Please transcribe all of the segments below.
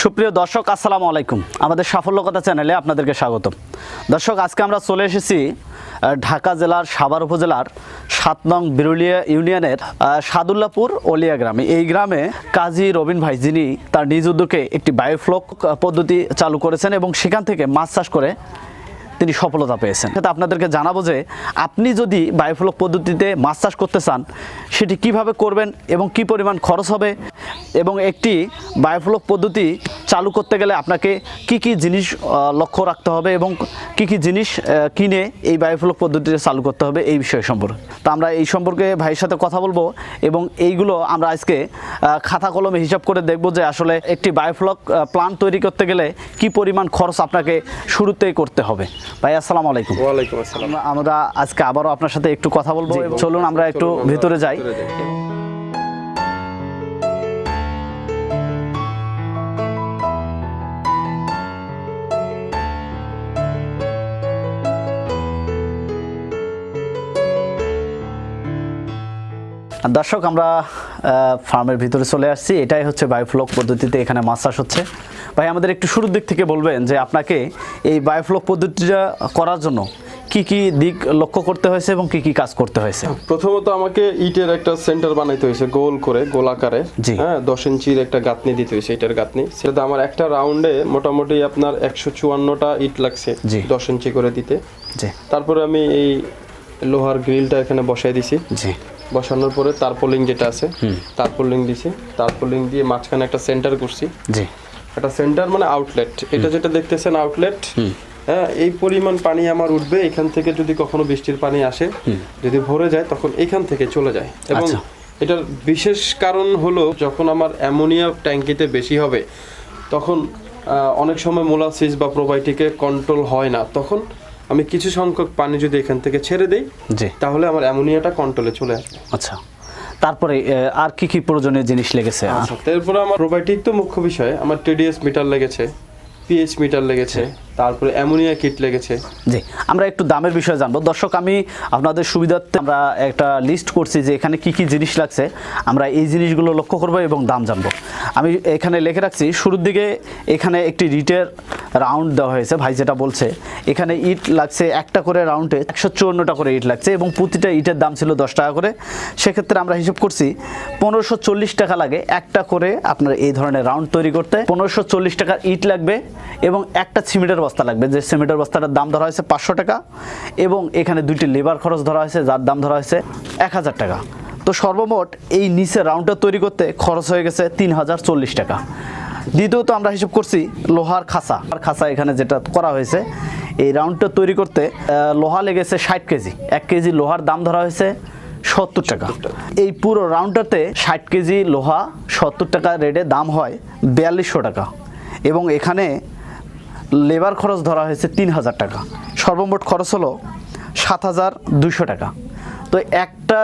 সুপ্রিয় দর্শক আসসালামু আলাইকুম। আমাদের সাফল্য কথা চ্যানেলে আপনাদেরকে স্বাগতম। দর্শক, আজকে আমরা চলে এসেছি ঢাকা জেলার সাভার উপজেলার ৭ নং বিরুলিয়া ইউনিয়নের সাদুল্লাপুর ওলিয়া গ্রামে। এই গ্রামে কাজী রবিন ভাই, যিনি তার নিজ উদ্যোগে একটি বায়োফ্লক পদ্ধতি চালু করেছেন এবং সেখান থেকে মাছ চাষ করে তিনি সফলতা পেয়েছেন। সেটা আপনাদেরকে জানাবো যে আপনি যদি বায়োফ্লক পদ্ধতিতে মাছ চাষ করতে চান সেটি কিভাবে করবেন এবং কি পরিমাণ খরচ হবে, এবং একটি বায়োফ্লক পদ্ধতি চালু করতে গেলে আপনাকে কি কি জিনিস লক্ষ্য রাখতে হবে এবং কি কি জিনিস কিনে এই বায়োফ্লক পদ্ধতিতে চালু করতে হবে, এই বিষয় সম্পর্কে। তো আমরা এই সম্পর্কে ভাইয়ের সাথে কথা বলবো এবং এইগুলো আমরা আজকে খাতা কলমে হিসাব করে দেখব যে আসলে একটি বায়োফ্লক প্ল্যান্ট তৈরি করতে গেলে কি পরিমাণ খরচ আপনাকে শুরুতেই করতে হবে। ভাই আসসালামু আলাইকুম। ওয়ালাইকুম আসসালাম। আমরা আজকে আবারও আপনার সাথে একটু কথা বলবো। চলুন আমরা একটু ভিতরে যাই। দর্শক, আমরা ফার্মের ভিতরে চলে আসছি। এটাই হচ্ছে বায়োফ্লক পদ্ধতিতে এখানে মাছ চাষ হচ্ছে। ভাই, আমাদের একটু শুরুর দিক থেকে বলবেন যে আপনাকে এই বায়োফ্লক পদ্ধতিটা করার জন্য কি কি দিক লক্ষ্য করতে হয়েছে এবং কি কি কাজ করতে হয়েছে? প্রথমত আমাকে ইটের একটা সেন্টার বানাইতে হয়েছে, গোল করে, গোল আকারে। হ্যাঁ, 10 ইঞ্চির একটা গাঁথনি দিতে হয়েছে, ইটের গাঁথনি। সেটা আমার একটা রাউন্ডে মোটামুটি আপনার 154টা ইট লাগছে 10 ইঞ্চি করে দিতে। তারপরে আমি এই লোহার গ্রিলটা এখানে বসাই দিছি। বসানোর পরে তারপলিং যেটা আছে, তারপলিং দিছি। তারপলিং দিয়ে মাঝখানে একটা সেন্টার করছি। একটা সেন্টার মানে আউটলেট। এটা যেটা দেখতেছেন আউটলেট। হ্যাঁ, এই পরিমাণ পানি আমার উঠবে এখান থেকে। যদি কখনো বৃষ্টির পানি আসে, যদি ভরে যায়, তখন এখান থেকে চলে যায়। এবং এটার বিশেষ কারণ হলো, যখন আমার অ্যামোনিয়া ট্যাঙ্কিতে বেশি হবে তখন অনেক সময় মোলাসিস বা প্রোবায়োটিকে কন্ট্রোল হয় না। তখন আমি কিছু সংখ্যক পানি যদি এখান থেকে ছেড়ে দেই, তাহলে আমার অ্যামোনিয়াটা কন্ট্রোলে চলে আসবে। আচ্ছা, তারপরে আর কি কি প্রয়োজনীয় জিনিস লেগেছে? তারপরে আমার প্রোবায়োটিক তো মুখ্য বিষয়। আমার টিডিএস মিটার লেগেছে, পিএইচ মিটার লেগেছে, তারপরে অ্যামোনিয়া কিট লেগেছে। জি, আমরা একটু দামের বিষয়ে জানবো। দর্শক, আমি আপনাদের সুবিধার্থে আমরা একটা লিস্ট করছি যে এখানে কি কি জিনিস লাগছে। আমরা এই জিনিসগুলো লক্ষ্য করব এবং দাম জানবো। আমি এখানে লিখে রাখছি, শুরুর দিকে এখানে একটি ইটের রাউন্ড দেওয়া হয়েছে। ভাই যেটা বলছে, এখানে ইট লাগছে একটা করে রাউন্ডে 154টা করে ইট লাগছে এবং প্রতিটা ইটের দাম ছিল 10 টাকা করে। সেক্ষেত্রে আমরা হিসাব করছি 1540 টাকা লাগে একটা করে আপনার এই ধরনের রাউন্ড তৈরি করতে। 1540 টাকার ইট লাগবে এবং একটা সিমেন্টের বস্তা লাগবে, যে সিমেন্টের বস্তাটার দাম ধরা হয়েছে 500 টাকা এবং এখানে দুইটি লেবার খরচ ধরা হয়েছে, যার দাম ধরা হয়েছে 1000 টাকা। তো সর্বমোট এই নিচে রাউন্ডটা তৈরি করতে খরচ হয়ে গেছে 3040 টাকা। দ্বিতীয়ত আমরা হিসাব করছি লোহার খাঁচা এখানে যেটা করা হয়েছে, এই রাউন্ডটা তৈরি করতে লোহা লেগেছে 60 কেজি। 1 কেজি লোহার দাম ধরা হয়েছে 70 টাকা। এই পুরো রাউন্ডটাতে 60 কেজি লোহা 70 টাকা রেটে দাম হয় 4200 টাকা এবং এখানে লেবার খরচ ধরা হয়েছে 3000 টাকা। সর্বমোট খরচ হলো 7200 টাকা। তো একটা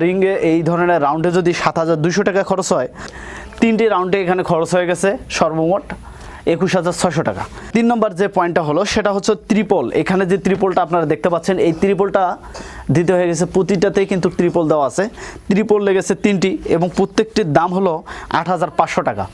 রিংয়ে এই ধরনের রাউন্ডে যদি 7200 টাকা খরচ হয়, 3টি রাউন্ডে এখানে খরচ হয়ে গেছে সর্বমোট 21600 টাকা। 3 নম্বর যে পয়েন্টটা হলো সেটা হচ্ছে ত্রিপল। এখানে যে ত্রিপলটা আপনারা দেখতে পাচ্ছেন, এই ত্রিপলটা দিতে হয়ে গেছে। প্রতিটাতেই কিন্তু ত্রিপল দেওয়া আছে। ত্রিপল লেগেছে 3টি এবং প্রত্যেকটির দাম হলো 8500 টাকা।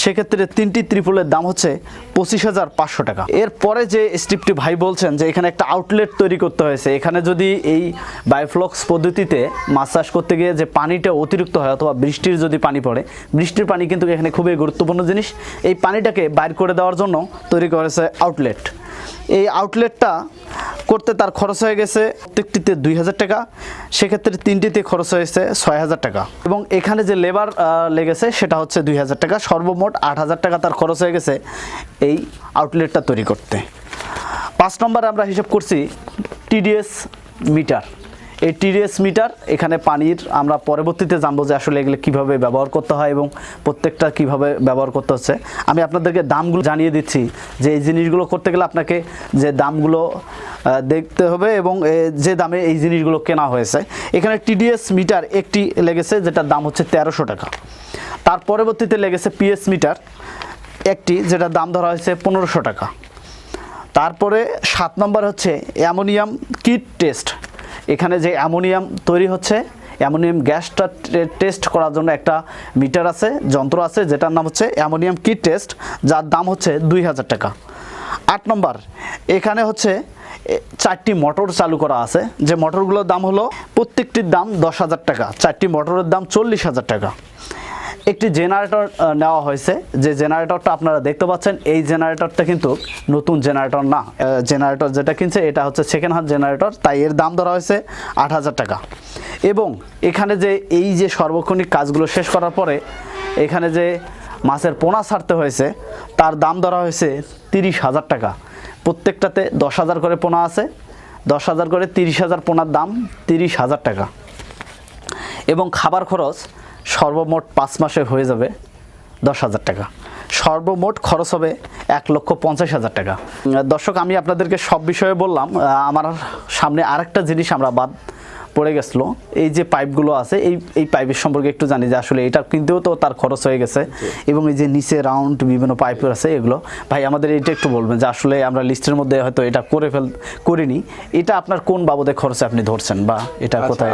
সেক্ষেত্রে 3টি ত্রিপলের দাম হচ্ছে 25500 টাকা। এরপরে যে স্টেপটি ভাই বলছেন যে এখানে একটা আউটলেট তৈরি করতে হয়েছে। এখানে যদি এই বায়োফ্লক্স পদ্ধতিতে মাছ চাষ করতে গিয়ে যে পানিটা অতিরিক্ত হয় অথবা বৃষ্টির যদি পানি পড়ে, বৃষ্টির পানি কিন্তু এখানে খুবই গুরুত্বপূর্ণ জিনিস। এই পানিটাকে বাইর করে দেওয়ার জন্য তৈরি করেছে আউটলেট। এই আউটলেটটা করতে তার খরচ হয়ে গেছে প্রত্যেকটিতে 2000 টাকা। সেক্ষেত্রে 3টিতে খরচ হয়েছে 6000 টাকা এবং এখানে যে লেবার লেগেছে সেটা হচ্ছে 2000 টাকা। সর্বমোট 8000 টাকা তার খরচ হয়ে গেছে এই আউটলেটটা তৈরি করতে। 5 নম্বরে আমরা হিসাব করছি টিডিএস মিটার। এই টিডিএস মিটার এখানে পানির আমরা পরবর্তীতে জানবো যে আসলে এগুলো কীভাবে ব্যবহার করতে হয় এবং প্রত্যেকটা কীভাবে ব্যবহার করতে হচ্ছে। আমি আপনাদেরকে দামগুলো জানিয়ে দিচ্ছি যে এই জিনিসগুলো করতে গেলে আপনাকে যে দামগুলো দেখতে হবে এবং যে দামে এই জিনিসগুলো কেনা হয়েছে। এখানে টিডিএস মিটার একটি লেগেছে, যেটার দাম হচ্ছে 1300 টাকা। তার পরবর্তীতে লেগেছে পিএস মিটার একটি, যেটার দাম ধরা হয়েছে 1500 টাকা। তারপরে 7 নম্বর হচ্ছে অ্যামোনিয়াম কিট টেস্ট। এখানে যে অ্যামোনিয়াম তৈরি হচ্ছে অ্যামোনিয়াম গ্যাসটা টেস্ট করার জন্য একটা মিটার আছে, যন্ত্র আছে, যেটার নাম হচ্ছে অ্যামোনিয়াম কিট টেস্ট, যার দাম হচ্ছে 2000 টাকা। 8 নম্বর, এখানে হচ্ছে 4টি মোটর চালু করা আছে, যে মোটরগুলোর দাম হলো প্রত্যেকটির দাম 10,000 টাকা, 4টি মোটরের দাম 40,000 টাকা। একটি জেনারেটর নেওয়া হয়েছে, যে জেনারেটরটা আপনারা দেখতে পাচ্ছেন, এই জেনারেটরটা কিন্তু নতুন জেনারেটর না, জেনারেটর যেটা কিনছে এটা হচ্ছে সেকেন্ড হ্যান্ড জেনারেটর, তাই এর দাম ধরা হয়েছে 8,000 টাকা। এবং এখানে যে এই যে সার্বক্ষণিক কাজগুলো শেষ করার পরে এখানে যে মাছের পোনা ছাড়তে হয়েছে, তার দাম ধরা হয়েছে 30,000 টাকা। প্রত্যেকটাতে 10,000 করে পোনা আছে, 10,000 করে 30,000 পোনার দাম 30,000 টাকা। এবং খাবার খরচ সর্বমোট 5 মাসে হয়ে যাবে 10,000 টাকা। সর্বমোট খরচ হবে 1,50,000 টাকা। দর্শক, আমি আপনাদেরকে সব বিষয়ে বললাম, আমার সামনে আরেকটা জিনিস আমরা বাদ পড়ে গেছিলো, এই যে পাইপগুলো আছে, এই পাইপের সম্পর্কে একটু জানি যে আসলে এটা কিনতেও তো তার খরচ হয়ে গেছে, এবং এই যে নিচে রাউন্ড বিভিন্ন পাইপ আছে এগুলো, ভাই আমাদের এটা একটু বলবেন যে আসলে আমরা লিস্টের মধ্যে হয়তো এটা করিনি, এটা আপনার কোন বাবদে খরচে আপনি ধরছেন, বা এটা কোথায়?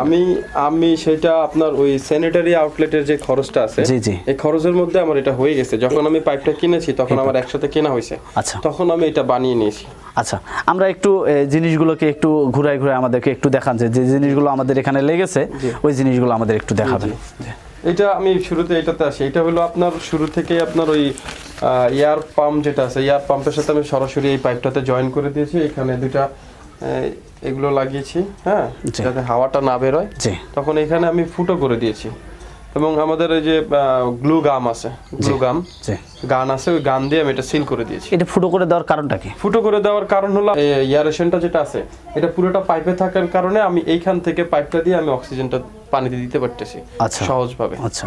আমি সেটা আপনার ওই স্যানিটারি আউটলেটের যে খরচটা আছে, জি জি, এই খরচের মধ্যে আমার এটা হয়ে গেছে। যখন আমি পাইপটা কিনেছি তখন আমার একসাথে কেনা হয়েছে, আচ্ছা, তখন আমি এটা বানিয়ে নিয়েছি। আচ্ছা, আমরা একটু জিনিসগুলোকে একটু ঘুরাই আমাদেরকে একটু দেখান, যে জিনিসগুলো আমাদের এখানে লেগেছে ওই জিনিসগুলো আমাদের একটু দেখাবেন। এটা আমি শুরুতে এটাতে আসি, এটা হলো আপনার শুরু থেকে আপনার ওই এয়ার পাম্প যেটা আছে, এয়ার পাম্পের সাথে আমি সরাসরি এই পাইপটাতে জয়েন করে দিয়েছি। এখানে দুটা এগুলো লাগিয়েছি, হ্যাঁ, যাতে হাওয়াটা না বেরোয়। তখন এখানে আমি ফুটো করে দিয়েছি, এবং আমাদের এই যে গ্লু গাম আছে, গান আছে, ওই গান দিয়ে আমি এটা সিল করে দিয়েছি। এটা ফুটো করে দেওয়ার কারণটা কি? ফুটো করে দেওয়ার কারণ হলো এয়ারেশনটা যেটা আছে এটা পুরোটা পাইপে থাকার কারণে আমি এইখান থেকে পাইপটা দিয়ে আমি অক্সিজেনটা পানিতে দিতে পারতেছি সহজভাবে। আচ্ছা,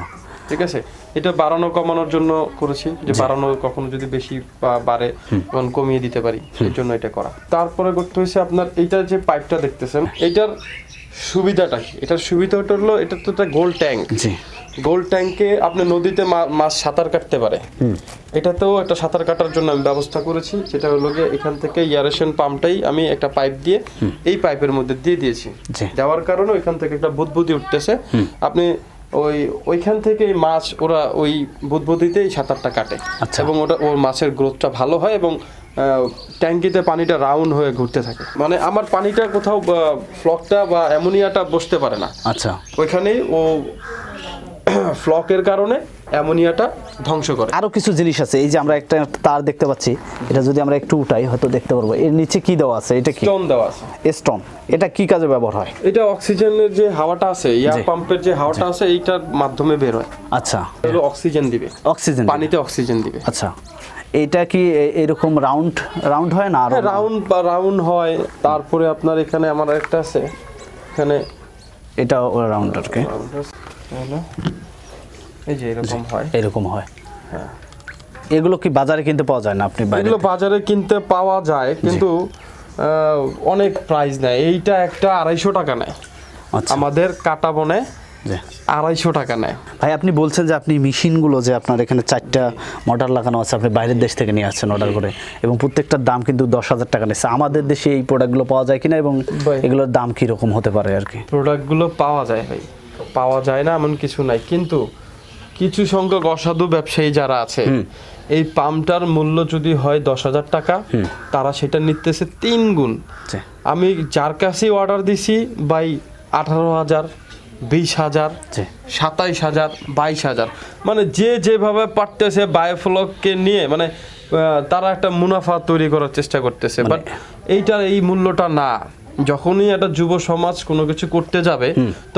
ঠিক আছে, এটা বাড়ানো কমানোর জন্য করেছি, যে বাড়ানো কখনো যদি বেশি বাড়ে তখন কমিয়ে দিতে পারি, এর জন্য এটা করা। তারপরে করতে হয়েছে আপনার এইটা যে পাইপটা দেখতেছেন, এইটার সুবিধাটা কি? এটার সুবিধাটা হলো এটা তো একটা গোল ট্যাঙ্ক। গোল ট্যাঙ্কে আপনি নদীতে মাছ সাঁতার কাটতে পারে, এটাতেও একটা সাঁতার কাটার জন্য আমি ব্যবস্থা করেছি, যেটা হলো গিয়ে এখান থেকে এয়ারেশন পাম্পটাই আমি একটা পাইপ দিয়ে এই পাইপের মধ্যে দিয়ে দিয়েছি। দেওয়ার কারণে ওইখান থেকে একটা বুদবুদি উঠতেছে, আপনি ওইখান থেকে মাছ ওরা ওই বুদবুদিতেই সাঁতারটা কাটে, এবং ওর মাছের গ্রোথটা ভালো হয়, এবং ট্যাঙ্কিতে পানিটা রাউন্ড হয়ে ঘুরতে থাকে, মানে আমার পানিটা কোথাও ফ্লকটা বা অ্যামোনিয়াটা বসতে পারে না। আচ্ছা, ওইখানেই ও ফ্লকের কারণে অ্যামোনিয়াটা ধ্বংস করে। আরো কিছু জিনিস আছে, এই যে আমরা একটা তার দেখতে পাচ্ছি, এটা যদি আমরা একটু উঠাই হয়তো দেখতে পারবো, এর নিচে কি দেওয়া আছে? এটা কি স্টোন দেওয়া আছে? স্টোন। এটা কি কাজে ব্যবহার হয়? এটা অক্সিজেনের যে হাওয়াটা আছে, এয়ার পাম্পের যে হাওয়াটা আছে, এইটার মাধ্যমে বের হয়। আচ্ছা, এটা অক্সিজেন দিবে, অক্সিজেন পানিতে অক্সিজেন দিবে। আচ্ছা, এটা কি এরকম রাউন্ড হয় না? রাউন্ড হয়। তারপরে আপনার এখানে আমার একটা আছে, এখানে এটা রাউন্ড আর কি, এই যে এরকম হয়। হ্যাঁ, এগুলো কি বাজারে কিনতে পাওয়া যায় না? আপনি এগুলো বাজারে কিনতে পাওয়া যায়, কিন্তু অনেক প্রাইস নেয়। এইটা একটা 250 টাকা নেয়, আমাদের কাটা বনে 250 টাকা নেয়। ভাই, আপনি বলছেন যে আপনি মেশিনগুলো যে আপনার এখানে 4টা মোটর লাগানো আছে, আপনি বাইরের দেশ থেকে নিয়ে আসছেন অর্ডার করে, এবং প্রত্যেকটার দাম কিন্তু 10,000 টাকা নিচ্ছে। আমাদের দেশে এই প্রোডাক্টগুলো পাওয়া যায় কিনা, এবং এগুলোর দাম কীরকম হতে পারে আর কি? প্রোডাক্টগুলো পাওয়া যায় ভাই, পাওয়া যায় না এমন কিছু নাই, কিন্তু কিছু সংখ্যক অসাধু ব্যবসায়ী যারা আছে, এই পাম্পটার মূল্য যদি হয় 10,000 টাকা, তারা সেটা নিতেছে 3 গুণ। আমি যার কাছেই অর্ডার দিছি ভাই 18,000, 20,000, 27,000, 22,000, মানে যে যেভাবে পারতেছে বায়োফ্লককে নিয়ে, মানে তারা একটা মুনাফা তৈরি করার চেষ্টা করতেছে, বাট এইটার এই মূল্যটা না। যখনই একটা যুব সমাজ কোনো কিছু করতে যাবে,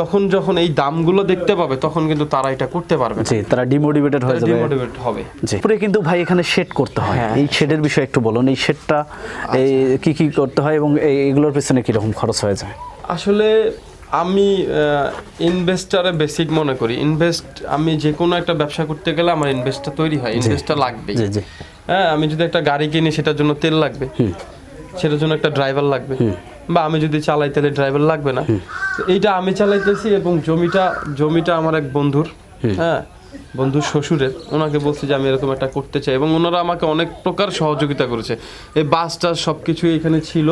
তখন যখন এই দামগুলো দেখতে পাবে, তখন কিন্তু তারা এটা করতে পারবে, তারা ডিমোটিভেটেড হয়ে যাবে, ডিমোটিভেট হবে। পরে কিন্তু ভাই এখানে শেড করতে হয়, এই শেডের বিষয়ে একটু বলুন। এই শেডটা কি কি করতে হয়, এবং এইগুলোর পেছনে কি রকম খরচ হয়ে যায়? আসলে আমি ইনভেস্টারে বেসিক মনে করি। আমি যে কোনো একটা ব্যবসা করতে গেলে আমার ইনভেস্টটা তৈরি হয়, ইনভেস্টটা লাগবে। হ্যাঁ, আমি যদি একটা গাড়ি কিনি, সেটার জন্য তেল লাগবে, সেটার জন্য একটা ড্রাইভার লাগবে, বা আমি যদি চালাই তাহলে ড্রাইভার লাগবে না। এইটা আমি চালাইতেছি, এবং জমিটা আমার এক বন্ধুর। হ্যাঁ, বন্ধুর শ্বশুরের, ওনাকে বলছি যে আমি এরকম একটা করতে চাই, এবং ওনারা আমাকে অনেক প্রকার সহযোগিতা করেছে। এই বাসটা সব কিছুই এখানে ছিল,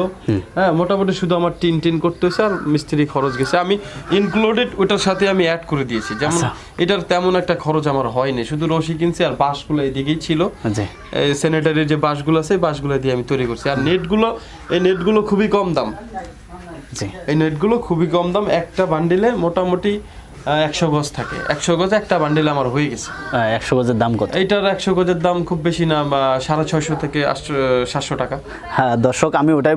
হ্যাঁ, মোটামুটি শুধু আমার টিন করতে হয়েছে আর মিস্ত্রি খরচ গেছে, আমি ইনক্লুডেড ওটার সাথে আমি অ্যাড করে দিয়েছি। যেমন এটার তেমন একটা খরচ আমার হয়নি, শুধু রশি কিনছি আর বাঁশগুলো এদিকেই ছিল, এই স্যানিটারির যে বাঁশগুলো আছে এই বাঁশগুলো দিয়ে আমি তৈরি করছি। আর এই নেটগুলো খুবই কম দাম, এই নেটগুলো খুবই কম দাম, একটা বান্ডিলে মোটামুটি 100 গজ থাকে, 100 গজ একটা বান্ডিল আমার হয়ে গেছে। 100 গজের দাম কত? এইটার 100 গজের দাম খুব বেশি না, 650 থেকে 700 টাকা। হ্যাঁ দর্শক, আমি ওটাই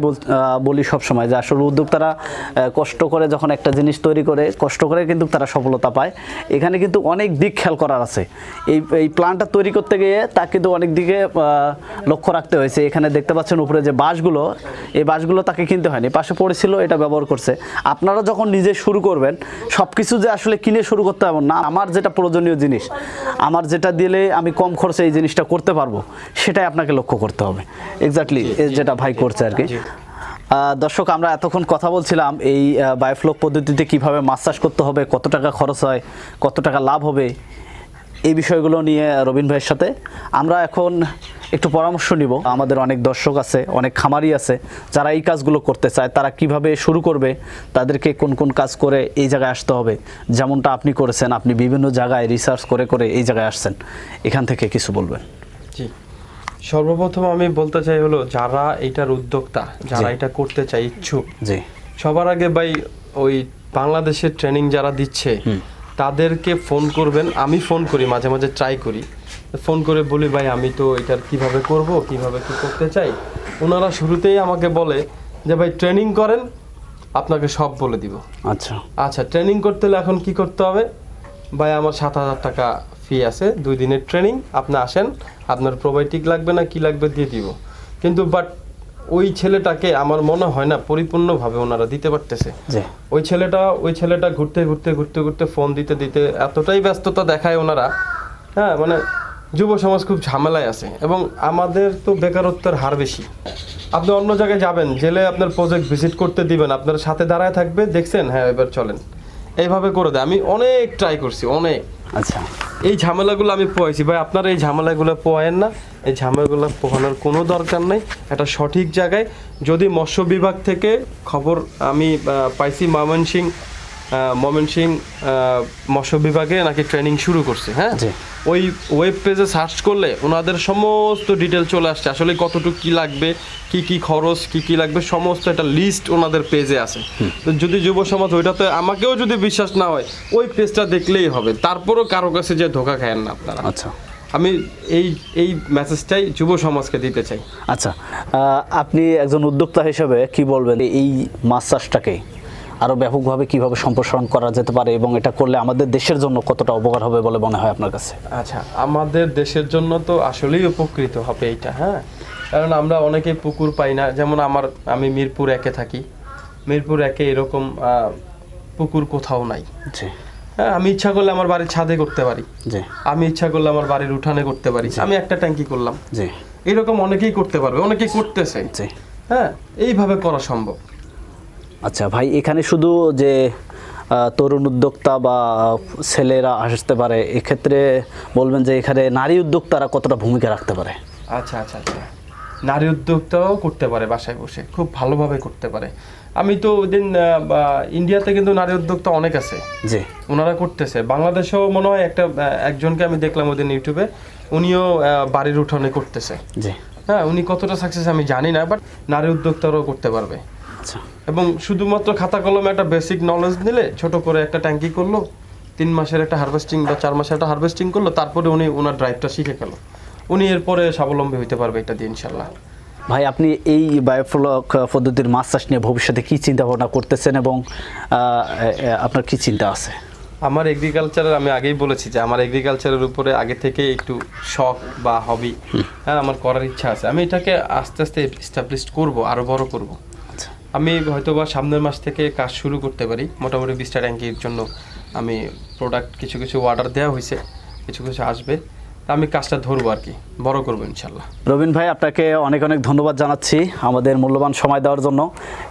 বলি সবসময় যে আসলে উদ্যোক্তারা কষ্ট করে যখন একটা জিনিস তৈরি করে, কষ্ট করে কিন্তু তারা সফলতা পায়। এখানে কিন্তু অনেক দিক খেয়াল করার আছে। এই প্ল্যানটা তৈরি করতে গিয়ে তা কিন্তু অনেক দিকে লক্ষ্য রাখতে হয়েছে। এখানে দেখতে পাচ্ছেন উপরে যে বাঁশগুলো, এই বাঁশগুলো তাকে কিনতে হয়নি, পাশে পড়েছিল, এটা ব্যবহার করছে। আপনারা যখন নিজে শুরু করবেন, সব কিছু যে আসলে কিনে শুরু করতে হবে না, আমার যেটা প্রয়োজনীয় জিনিস, আমার যেটা দিলে আমি কম খরচে এই জিনিসটা করতে পারবো, সেটাই আপনাকে লক্ষ্য করতে হবে। এক্স্যাক্টলি যেটা ভাই করছে আর কি। দর্শক, আমরা এতক্ষণ কথা বলছিলাম এই বায়োফ্লক পদ্ধতিতে কিভাবে মাছ চাষ করতে হবে, কত টাকা খরচ হয়, কত টাকা লাভ হবে, এই বিষয়গুলো নিয়ে রবিন ভাইয়ের সাথে আমরা এখন একটু পরামর্শ নিব। আমাদের অনেক দর্শক আছে, অনেক খামারি আছে যারা এই কাজগুলো করতে চায়, তারা কিভাবে শুরু করবে, তাদেরকে কোন কোন কাজ করে এই জায়গায় আসতে হবে, যেমনটা আপনি করেছেন। আপনি বিভিন্ন জায়গায় রিসার্চ করে করে এই জায়গায় আসছেন, এখান থেকে কিছু বলবেন। জি, সর্বপ্রথম আমি বলতে চাই হলো যারা এটার উদ্যোক্তা, যারা এটা করতে চায় ইচ্ছুক, জি, সবার আগে ভাই ওই বাংলাদেশের ট্রেনিং যারা দিচ্ছে তাদেরকে ফোন করবেন। আমি ফোন করি, মাঝে মাঝে ট্রাই করি, ফোন করে বলি ভাই আমি তো এটার কিভাবে করব, কিভাবে কি করতে চাই। ওনারা শুরুতেই আমাকে বলে যে ভাই ট্রেনিং করেন, আপনাকে সব বলে দিব। আচ্ছা আচ্ছা, ট্রেনিং করতে হলে এখন কি করতে হবে ভাই? আমার 7,000 টাকা ফি আছে, 2 দিনের ট্রেনিং, আপনি আসেন, আপনার প্রোবায়োটিক লাগবে না কি লাগবে দিয়ে দিব। কিন্তু বাট ওই ছেলেটাকে আমার মনে হয় না পরিপূর্ণভাবে ওনারা দিতে পারতেছে। ওই ছেলেটা ঘুরতে ফোন দিতে এতটাই ব্যস্ততা দেখায় ওনারা, হ্যাঁ, মানে যুব সমাজ খুব ঝামেলায় আছে, এবং আমাদের তো বেকারত্বের হার বেশি। আপনি অন্য জায়গায় যাবেন, জেলে আপনার প্রজেক্ট ভিজিট করতে দিবেন, আপনার সাথে দাঁড়ায় থাকবে, দেখছেন, হ্যাঁ এবার চলেন, এইভাবে করে দেয়। আমি অনেক ট্রাই করছি, অনেক। আচ্ছা, এই ঝামেলাগুলো আমি পোয়াইছি ভাই, আপনারা এই ঝামেলাগুলো পোয়ায়েন না, এই ঝামেলাগুলো পোহানোর কোনো দরকার নেই। একটা সঠিক জায়গায় যদি মৎস্য বিভাগ থেকে খবর আমি পাইছি, ময়মনসিং মৎস্য বিভাগে নাকি ট্রেনিং শুরু করছে, হ্যাঁ, ওই ওয়েব পেজে সার্চ করলে ওনাদের সমস্ত ডিটেল চলে আসছে, আসলে কতটুকু কি লাগবে, কি খরচ, কি লাগবে, সমস্ত একটা লিস্ট ওনাদের পেজে আছে। তো যদি যুব সমাজ ওইটাতে, আমাকেও যদি বিশ্বাস না হয়, ওই পেজটা দেখলেই হবে, তারপরও কারো কাছে যে ধোকা খায়েন না আপনারা। আচ্ছা, আমি এই মেসেজটাই যুব সমাজকে দিতে চাই। আচ্ছা, আপনি একজন উদ্যোক্তা হিসেবে কি বলবেন এই মাছ চাষটাকে আরও ব্যাপকভাবে কিভাবে সম্প্রসারণ করা যেতে পারে, এবং এটা করলে আমাদের দেশের জন্য কতটা উপকার হবে বলে মনে হয় আপনার কাছে? আচ্ছা, আমাদের দেশের জন্য তো আসলেই উপকৃত হবে এইটা, হ্যাঁ, কারণ আমরা অনেকেই পুকুর পাই না। যেমন আমি মিরপুর 1-এ থাকি, মিরপুর 1-এ এরকম পুকুর কোথাও নাই। হ্যাঁ, আমি ইচ্ছা করলে আমার বাড়ির ছাদে করতে পারি, আমি ইচ্ছা করলে আমার বাড়ির উঠানে করতে পারি, আমি একটা ট্যাঙ্কি করলাম, এরকম অনেকেই করতে পারবে, অনেকেই করতেছে, হ্যাঁ, এইভাবে করা সম্ভব। আচ্ছা ভাই, এখানে শুধু যে তরুণ উদ্যোক্তা বা ছেলেরা আসতে পারে, এক্ষেত্রে বলবেন যে এখানে নারী উদ্যোক্তারা কতটা ভূমিকা রাখতে পারে? আচ্ছা, নারী উদ্যোক্তাও করতে পারে, বাসায় বসে খুব ভালোভাবে করতে পারে। আমি তো ওই দিন ইন্ডিয়াতে কিন্তু নারী উদ্যোক্তা অনেক আছে, জি, ওনারা করতেছে। বাংলাদেশেও মনে হয় একজনকে আমি দেখলাম ওই দিন ইউটিউবে, উনিও বাড়ির উঠানে করতেছে, জি, হ্যাঁ, উনি কতটা সাকসেস আমি জানি না, বাট নারী উদ্যোক্তারাও করতে পারবে। আচ্ছা, এবং শুধুমাত্র খাতা কলমে একটা বেসিক নলেজ নিলে, ছোট করে একটা ট্যাঙ্কি করলো, 3 মাসের একটা হারভেস্টিং বা 4 মাসের একটা হারভেস্টিং করলো, তারপরে উনি ওনার ড্রাইভটা শিখে গেল, উনি এরপরে স্বাবলম্বী হতে পারবে এটা দিয়ে ইনশাল্লাহ। ভাই, আপনি এই বায়োফ্লক পদ্ধতির মাছ চাষ নিয়ে ভবিষ্যতে কি চিন্তা ভাবনা করতেছেন, এবং আপনার কি চিন্তা আছে? আমার এগ্রিকালচারের, আমি আগেই বলেছি যে আমার এগ্রিকালচারের উপরে আগে থেকে একটু শখ বা হবি, হ্যাঁ, আমার করার ইচ্ছা আছে। আমি এটাকে আস্তে আস্তে এস্টাবলিশ করব, আরও বড় করব। আমি হয়তোবা সামনের মাস থেকে কাজ শুরু করতে পারি। মোটামুটি 20টা ট্যাঙ্কির জন্য আমি প্রোডাক্ট কিছু অর্ডার দেওয়া হয়েছে, কিছু আসবে, আমি কাজটা ধরবো আর কি, বড় করবো ইনশাল্লাহ। রবিন ভাই, আপনাকে অনেক অনেক ধন্যবাদ জানাচ্ছি আমাদের মূল্যবান সময় দেওয়ার জন্য,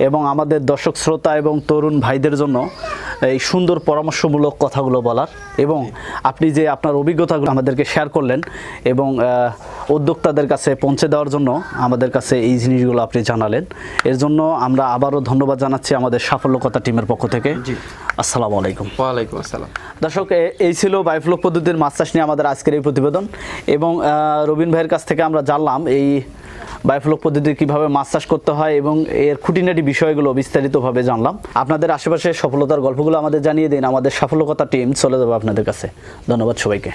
এবং আমাদের দর্শক শ্রোতা এবং তরুণ ভাইদের জন্য এই সুন্দর পরামর্শমূলক কথাগুলো বলার, এবং আপনি যে আপনার অভিজ্ঞতাগুলো আমাদেরকে শেয়ার করলেন এবং উদ্যোক্তাদের কাছে পৌঁছে দেওয়ার জন্য আমাদের কাছে এই জিনিসগুলো আপনি জানালেন, এর জন্য আমরা আবারও ধন্যবাদ জানাচ্ছি আমাদের সাফল্যকতা টিমের পক্ষ থেকে। জি, আসসালামু আলাইকুম। ওয়ালাইকুম আসসালাম। দর্শক, এই ছিল বায়োফ্লক পদ্ধতির মাছ চাষ নিয়ে আমাদের আজকের এই প্রতিবেদন, এবং রবিন ভাইয়ের কাছ থেকে আমরা জানলাম এই বায়োফ্লক পদ্ধতি কীভাবে মাছ চাষ করতে হয় এবং এর খুঁটিনাটি বিষয়গুলো বিস্তারিতভাবে জানলাম। আপনাদের আশেপাশে সফলতার গল্পগুলো আমাদের জানিয়ে দিন, আমাদের সাফল্যকতা টিম চলে যাবে আপনাদের কাছে। ধন্যবাদ সবাইকে।